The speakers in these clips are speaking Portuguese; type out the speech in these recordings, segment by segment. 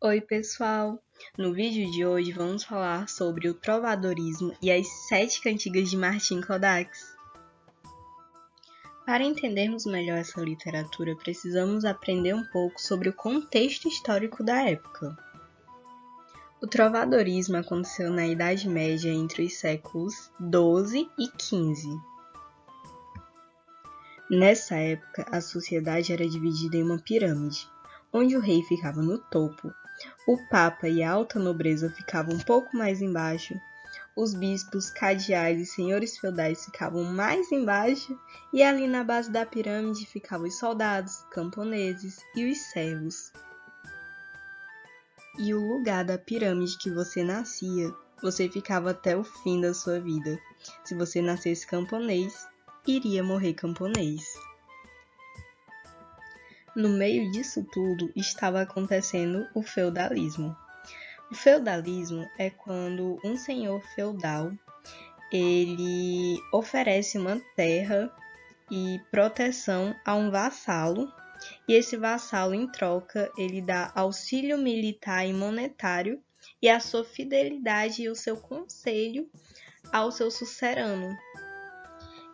Oi, pessoal! No vídeo de hoje vamos falar sobre o trovadorismo e as 7 cantigas de Martin Codax. Para entendermos melhor essa literatura, precisamos aprender um pouco sobre o contexto histórico da época. O trovadorismo aconteceu na Idade Média entre os séculos XII e XV. Nessa época, a sociedade era dividida em uma pirâmide, onde o rei ficava no topo, o papa e a alta nobreza ficavam um pouco mais embaixo, os bispos, cardeais e senhores feudais ficavam mais embaixo, e ali na base da pirâmide ficavam os soldados, camponeses e os servos. E o lugar da pirâmide que você nascia, você ficava até o fim da sua vida. Se você nascesse camponês, iria morrer camponês. No meio disso tudo estava acontecendo o feudalismo. O feudalismo é quando um senhor feudal ele oferece uma terra e proteção a um vassalo, e esse vassalo em troca ele dá auxílio militar e monetário e a sua fidelidade e o seu conselho ao seu sucerano.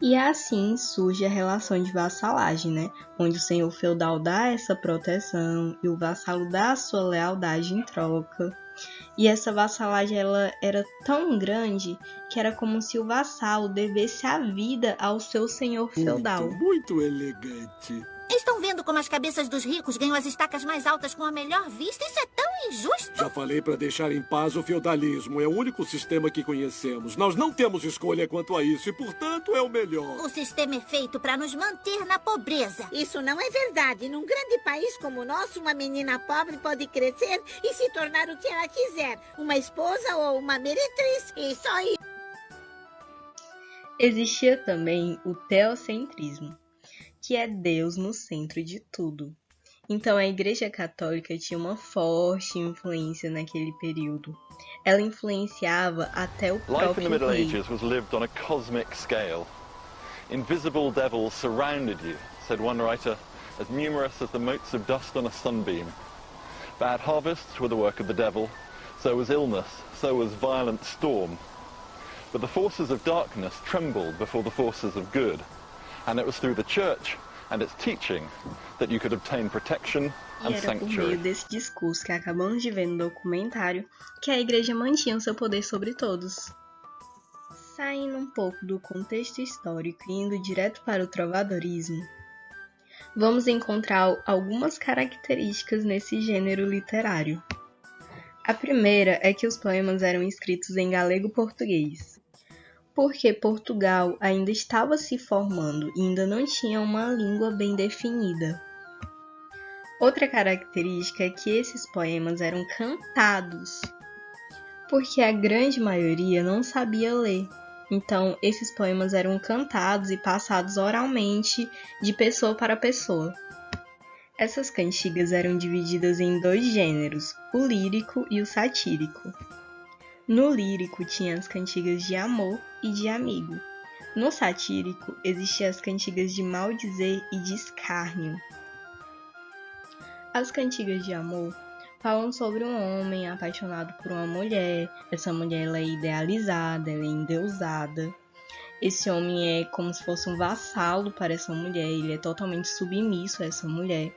E assim surge a relação de vassalagem, né? Onde o senhor feudal dá essa proteção e o vassalo dá a sua lealdade em troca. E essa vassalagem ela era tão grande que era como se o vassalo devesse a vida ao seu senhor feudal. Muito elegante. Estão vendo como as cabeças dos ricos ganham as estacas mais altas com a melhor vista? Isso é tão injusto! Já falei para deixar em paz o feudalismo. É o único sistema que conhecemos. Nós não temos escolha quanto a isso e, portanto, é o melhor. O sistema é feito para nos manter na pobreza. Isso não é verdade. Num grande país como o nosso, uma menina pobre pode crescer e se tornar o que ela quiser. Uma esposa ou uma meretriz. E só isso. Existia também o teocentrismo, que é Deus no centro de tudo. Então a Igreja Católica tinha uma forte influência naquele período. Ela influenciava até o próprio Life in the Middle rei. Ages was lived on a cosmic scale. Invisible devils surrounded you, said one writer, as numerous as the motes of dust on a sunbeam. Bad harvests were the work of the devil, so was illness, so was violent storm. But the forces of darkness trembled before the forces of good, and it was through the church and its teaching that you could obtain protection E and era por sanctuary. meio desse discurso que acabamos de ver no documentário que a Igreja mantinha o seu poder sobre todos. Saindo um pouco do contexto histórico e indo direto para o trovadorismo, vamos encontrar algumas características nesse gênero literário. A primeira é que os poemas eram escritos em galego-português, porque Portugal ainda estava se formando e ainda não tinha uma língua bem definida. Outra característica é que esses poemas eram cantados, porque a grande maioria não sabia ler. Então, esses poemas eram cantados e passados oralmente de pessoa para pessoa. Essas cantigas eram divididas em 2 gêneros, o lírico e o satírico. No lírico tinha as cantigas de amor e de amigo. No satírico existiam as cantigas de maldizer e de escárnio. As cantigas de amor falam sobre um homem apaixonado por uma mulher. Essa mulher ela é idealizada, ela é endeusada. Esse homem é como se fosse um vassalo para essa mulher, ele é totalmente submisso a essa mulher.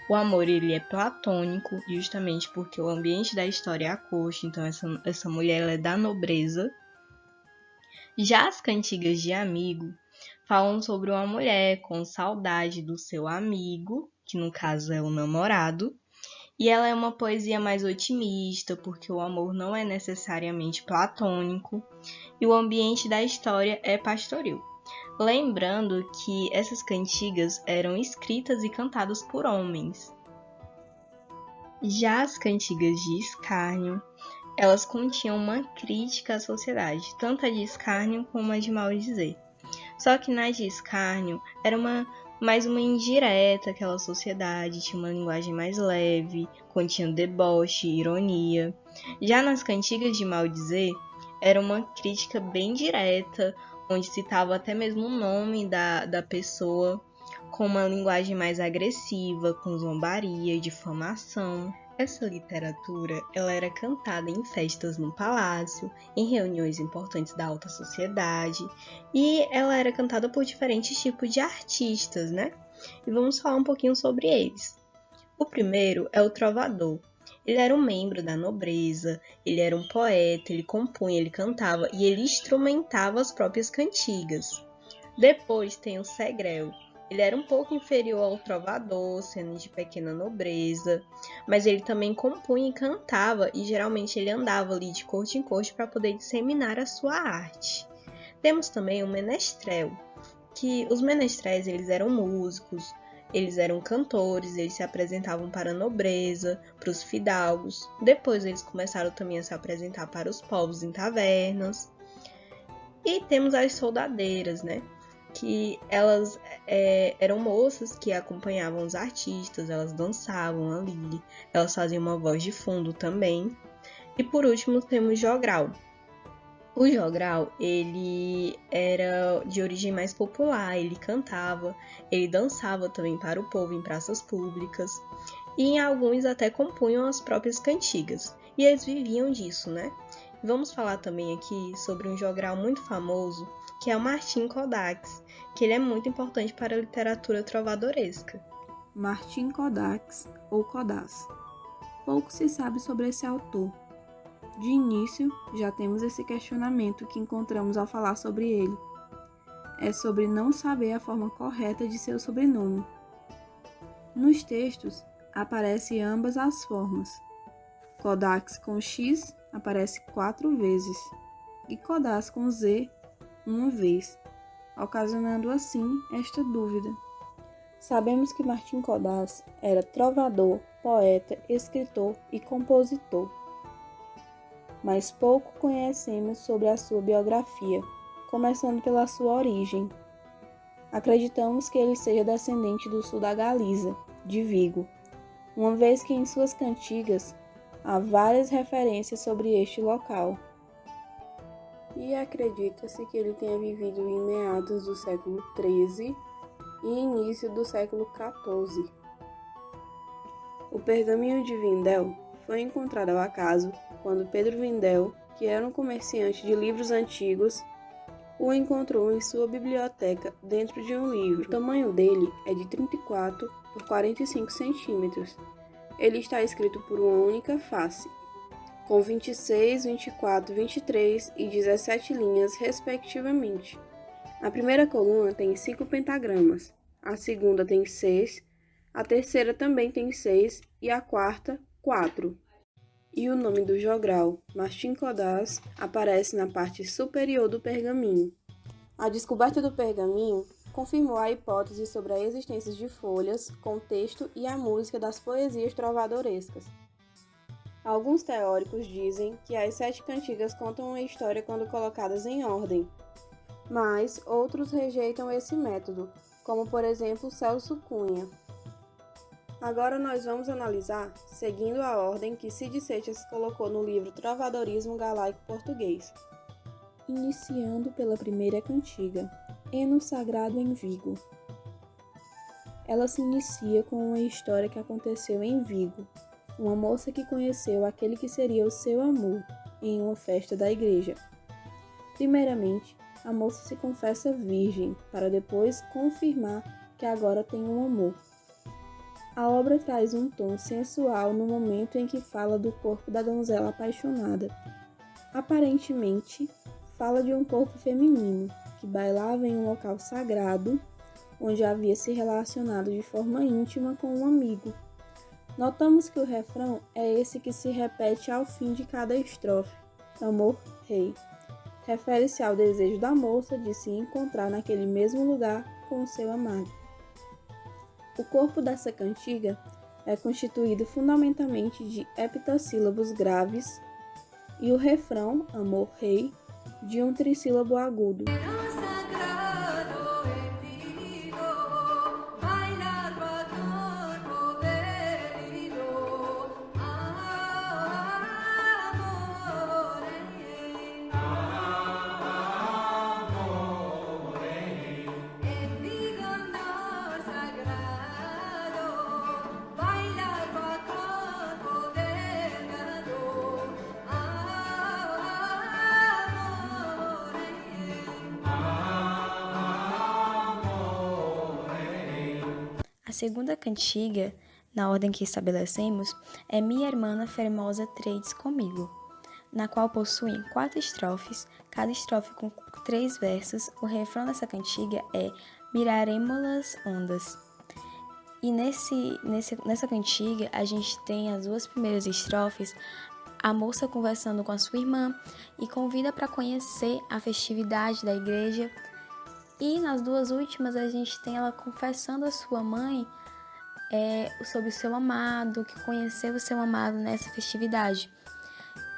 O amor ele é platônico, justamente porque o ambiente da história é a corte, então essa mulher ela é da nobreza. Já as cantigas de amigo falam sobre uma mulher com saudade do seu amigo, que no caso é o namorado, e ela é uma poesia mais otimista, porque o amor não é necessariamente platônico, e o ambiente da história é pastoril. Lembrando que essas cantigas eram escritas e cantadas por homens. Já as cantigas de escárnio, elas continham uma crítica à sociedade, tanto a de escárnio como a de maldizer. Só que na de escárnio era mais uma indireta àquela sociedade, tinha uma linguagem mais leve, continha deboche, ironia. Já nas cantigas de maldizer, era uma crítica bem direta, onde citava até mesmo o nome da pessoa, com uma linguagem mais agressiva, com zombaria, difamação. Essa literatura, ela era cantada em festas no palácio, em reuniões importantes da alta sociedade, e ela era cantada por diferentes tipos de artistas, né? E vamos falar um pouquinho sobre eles. O primeiro é o trovador. Ele era um membro da nobreza, ele era um poeta, ele compunha, ele cantava e ele instrumentava as próprias cantigas. Depois tem o segrel. Ele era um pouco inferior ao trovador, sendo de pequena nobreza, mas ele também compunha e cantava, e geralmente ele andava ali de corte em corte para poder disseminar a sua arte. Temos também o menestrel, que os menestréis eles eram músicos, eles eram cantores, eles se apresentavam para a nobreza, para os fidalgos, depois eles começaram também a se apresentar para os povos em tavernas. E temos as soldadeiras, né? Que elas eram moças que acompanhavam os artistas, elas dançavam ali, elas faziam uma voz de fundo também. E por último temos o jogral. O jogral, ele era de origem mais popular, ele cantava, ele dançava também para o povo em praças públicas, e em alguns até compunham as próprias cantigas, e eles viviam disso, né? Vamos falar também aqui sobre um jogral muito famoso, que é o Martin Codax, que ele é muito importante para a literatura trovadoresca. Martin Codax, ou Codaz. Pouco se sabe sobre esse autor. De início, já temos esse questionamento que encontramos ao falar sobre ele. É sobre não saber a forma correta de seu sobrenome. Nos textos, aparecem ambas as formas. Codax com X aparece 4 vezes e Codaz com Z uma vez, ocasionando assim esta dúvida. Sabemos que Martin Codaz era trovador, poeta, escritor e compositor, mas pouco conhecemos sobre a sua biografia, começando pela sua origem. Acreditamos que ele seja descendente do sul da Galiza, de Vigo, uma vez que em suas cantigas há várias referências sobre este local. E acredita-se que ele tenha vivido em meados do século XIII e início do século XIV. O pergaminho de Vindel foi encontrado ao acaso quando Pedro Vindel, que era um comerciante de livros antigos, o encontrou em sua biblioteca dentro de um livro. O tamanho dele é de 34 por 45 centímetros. Ele está escrito por uma única face, com 26, 24, 23 e 17 linhas, respectivamente. A primeira coluna tem 5 pentagramas, a segunda tem 6, a terceira também tem 6 e a quarta, 4. E o nome do jogral, Martin Codaz, aparece na parte superior do pergaminho. A descoberta do pergaminho confirmou a hipótese sobre a existência de folhas, com texto e a música das poesias trovadorescas. Alguns teóricos dizem que as 7 cantigas contam uma história quando colocadas em ordem, mas outros rejeitam esse método, como por exemplo Celso Cunha. Agora nós vamos analisar, seguindo a ordem que Cid Seixas colocou no livro Trovadorismo Galaico Português. Iniciando pela primeira cantiga, Hino Sagrado em Vigo. Ela se inicia com uma história que aconteceu em Vigo. Uma moça que conheceu aquele que seria o seu amor em uma festa da igreja. Primeiramente, a moça se confessa virgem, para depois confirmar que agora tem um amor. A obra traz um tom sensual no momento em que fala do corpo da donzela apaixonada. Aparentemente, fala de um corpo feminino, que bailava em um local sagrado, onde havia se relacionado de forma íntima com um amigo. Notamos que o refrão é esse que se repete ao fim de cada estrofe, amor, rei. Refere-se ao desejo da moça de se encontrar naquele mesmo lugar com o seu amado. O corpo dessa cantiga é constituído fundamentalmente de heptassílabos graves e o refrão, amor, rei, de um trissílabo agudo. segunda cantiga, na ordem que estabelecemos, é Minha Hermana Fermosa Trades Comigo, na qual possuem 4 estrofes, cada estrofe com 3 versos. O refrão dessa cantiga é Miraremos-las ondas. E nessa cantiga, a gente tem as 2 primeiras estrofes, a moça conversando com a sua irmã e convida para conhecer a festividade da igreja. E nas 2 últimas, a gente tem ela confessando a sua mãe sobre o seu amado, que conheceu o seu amado nessa festividade.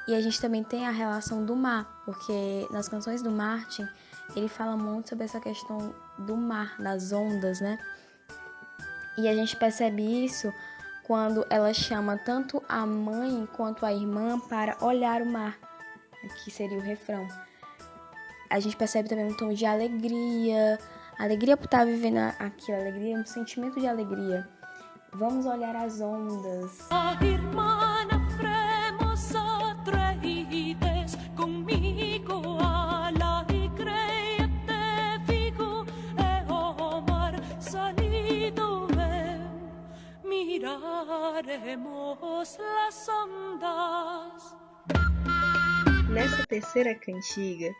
E a gente também tem a relação do mar, porque nas canções do Martin, ele fala muito sobre essa questão do mar, das ondas, né? E a gente percebe isso quando ela chama tanto a mãe quanto a irmã para olhar o mar, que seria o refrão. A gente percebe também um tom de alegria por estar vivendo aquilo, alegria, um sentimento de alegria. Vamos olhar as ondas. Nessa terceira cantiga,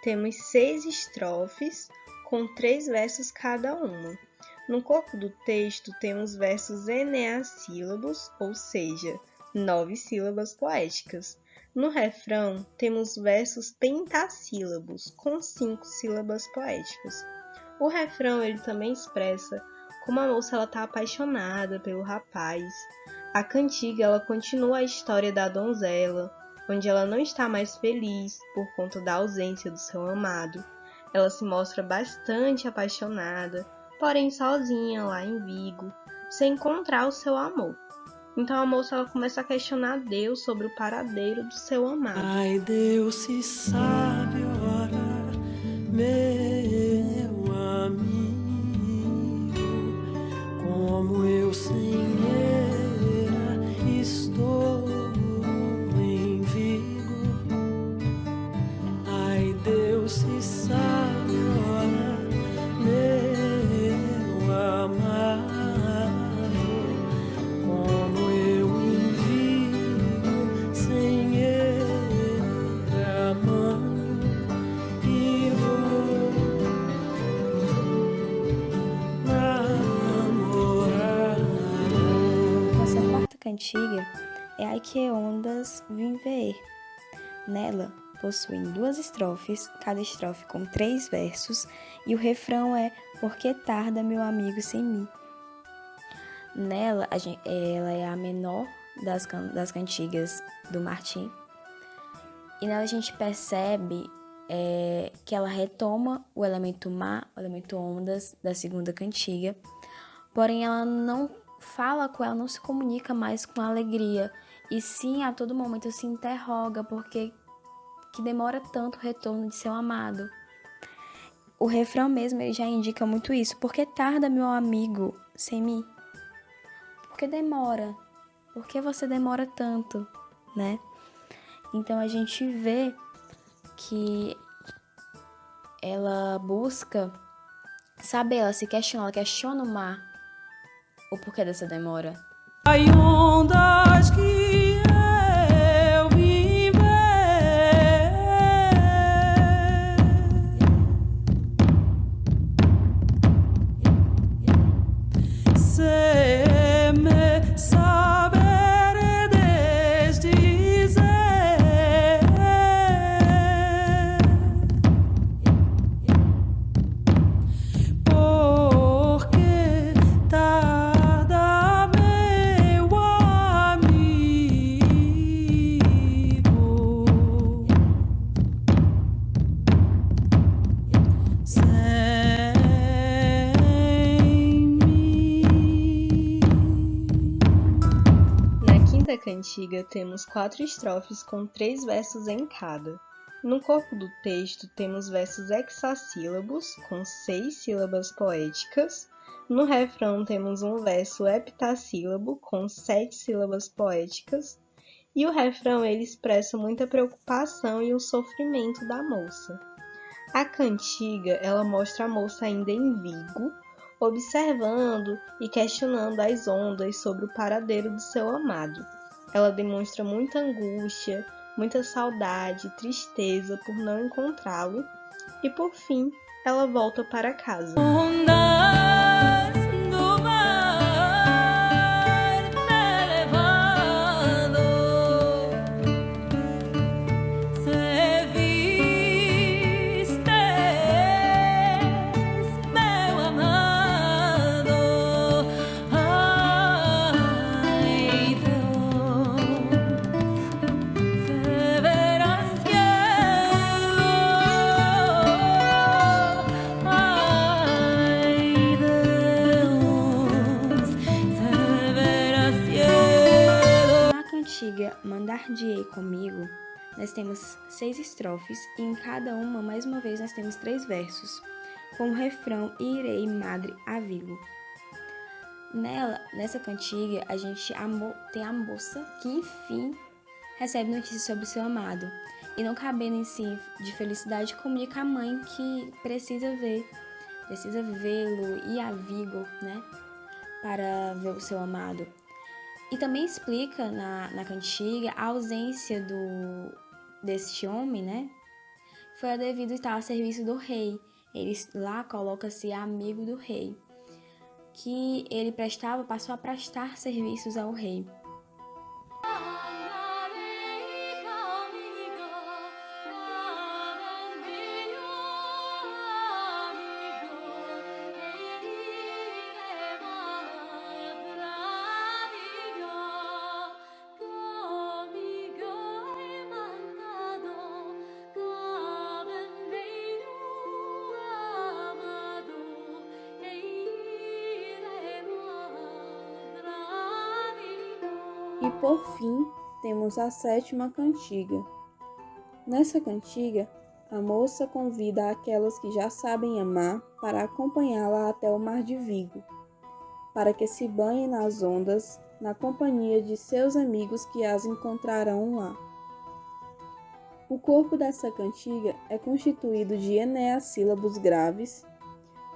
temos 6 estrofes com 3 versos cada uma. No corpo do texto, temos versos eneassílabos, ou seja, 9 sílabas poéticas. No refrão, temos versos pentassílabos, com 5 sílabas poéticas. O refrão ele também expressa como a moça está apaixonada pelo rapaz. A cantiga ela continua a história da donzela, onde ela não está mais feliz por conta da ausência do seu amado. Ela se mostra bastante apaixonada, porém sozinha lá em Vigo, sem encontrar o seu amor. Então a moça ela começa a questionar Deus sobre o paradeiro do seu amado. Ai, Deus, se sabe, ora, meu amigo, como eu sem ela estou em Vigo. Ai, Deus, se sabe, ora, meu amado, como eu em Vigo sem ela amanho e vou namorar. Nossa quarta cantiga é Ai que ondas vim ver. Nela, possuem 2 estrofes, cada estrofe com 3 versos, e o refrão é Por que tarda meu amigo sem mim? Nela, ela é a menor das cantigas do Martin, e nela a gente percebe que ela retoma o elemento mar, o elemento ondas da segunda cantiga, porém ela não fala com ela, não se comunica mais com alegria, e sim a todo momento se interroga porque que demora tanto o retorno de seu amado. O refrão mesmo ele já indica muito isso. Por que tarda meu amigo sem mim? Por que demora? Por que você demora tanto, né? Então a gente vê que ela busca saber, ela se questiona, ela questiona o mar, o porquê dessa demora. Ai, ondas que eu vim ver, se me saberedes dizer, porque tarda meu amigo sem mim. Na quinta cantiga, temos 4 estrofes com 3 versos em cada. No corpo do texto, temos versos hexassílabos, com 6 sílabas poéticas. No refrão, temos um verso heptassílabo, com 7 sílabas poéticas. E o refrão ele expressa muita preocupação e o sofrimento da moça. A cantiga ela mostra a moça ainda em Vigo, observando e questionando as ondas sobre o paradeiro do seu amado. Ela demonstra muita angústia, muita saudade, tristeza por não encontrá-lo e, por fim, ela volta para casa. Mandar-te-ei comigo, nós temos 6 estrofes e em cada uma, mais uma vez, nós temos 3 versos, com o refrão Irei, madre, avigo. Nessa cantiga, a gente tem a moça que, enfim, recebe notícias sobre o seu amado e, não cabendo em si de felicidade, comunica à mãe que precisa vê-lo e avigo, né, para ver o seu amado. E também explica na cantiga a ausência deste homem, né? Foi devido estar a serviço do rei. Ele lá coloca-se amigo do rei, que ele passou a prestar serviços ao rei. E por fim, temos a 7ª cantiga. Nessa cantiga, a moça convida aquelas que já sabem amar para acompanhá-la até o mar de Vigo, para que se banhem nas ondas, na companhia de seus amigos que as encontrarão lá. O corpo dessa cantiga é constituído de eneassílabos graves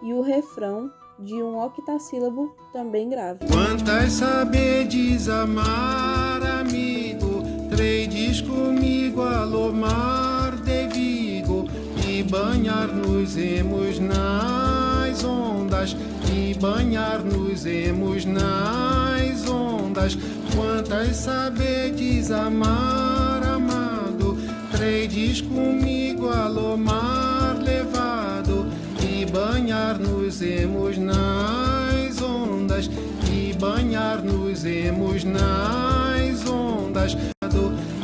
e o refrão de um octassílabo também grave. Quantas sabedes amar, amigo, tredes comigo a lomar de Vigo e banhar-nos-emos nas ondas, e banhar-nos-emos nas ondas. Quantas sabedes amar, amado, tredes comigo a lomar levado e banhar-nos-emos nas ondas, e banhar-nos-emos nas ondas,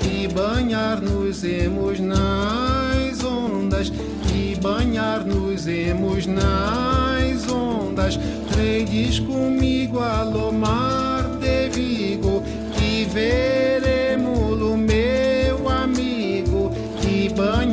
e banhar-nos-emos nas ondas, e banhar-nos-emos nas ondas. Tredes comigo a lomar de Vigo, e veremos-lo, meu amigo, e banhar